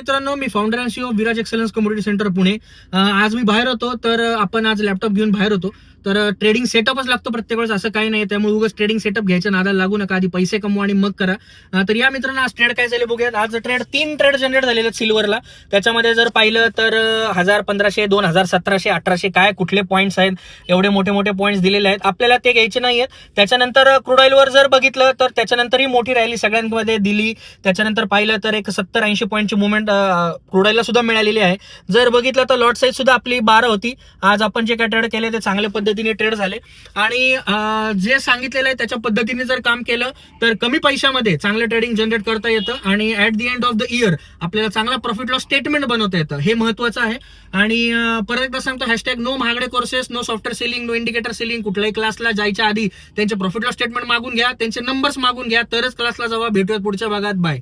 मित्रांनो, मी founder and CEO Viraj excellence community centre Pune. आज मी बाहेर होतो, तर आपण आज लॅपटॉप घेऊन बाहेर होतो. तर ट्रेडिंग सेटअपच लागतो प्रत्येक वेळेस, असं काही नाही. त्यामुळे उगाच ट्रेडिंग सेटअप घ्यायच्या नादाला लागू नका. आधी पैसे कमवा आणि मग करा. तर या मित्रांनो, आज ट्रेड काय झाले बघूयात. आज तीन ट्रेड जनरेट झालेले आहेत सिल्वरला. त्याच्यामध्ये जर पाहिलं तर 1000, 1500, 2000, 1700, 1800 काय कुठले पॉईंट्स आहेत, एवढे मोठे मोठे पॉईंट्स दिलेले आहेत. आपल्याला ते घ्यायचे नाहीयेत. त्याच्यानंतर क्रूड ऑइलवर जर बघितलं तर त्याच्यानंतरही मोठी रॅली सगळ्यांमध्ये दिली. त्याच्यानंतर पाहिलं तर एक 70-80 पॉईंटची मुवमेंट क्रूड ऑइलला सुद्धा मिळालेली आहे. जर बघितलं तर लॉट साईज सुद्धा आपली 12 होती. आज आपण जे काय ट्रेड केले ते चांगल्या पद्धतीने ट्रेड झाले आणि जे सांगितलेलं आहे त्याच्या पद्धतीने जर काम केलं तर कमी पैशामध्ये चांगलं ट्रेडिंग जनरेट करता येतं आणि at the end of the year आपल्याला चांगला प्रॉफिट लॉस स्टेटमेंट बनवता येतं. हे महत्वाचं आहे. आणि परत एकदा सांगतो, हॅशटॅग नो महागडे courses, no software selling, no indicator selling. कुठल्याही क्लासला जायच्या आधी त्यांचे प्रॉफिट लॉस स्टेटमेंट मागून घ्या, त्यांचे नंबर्स मागून घ्या, तरच क्लासला जावा. भेटूयात पुढच्या भागात. बाय.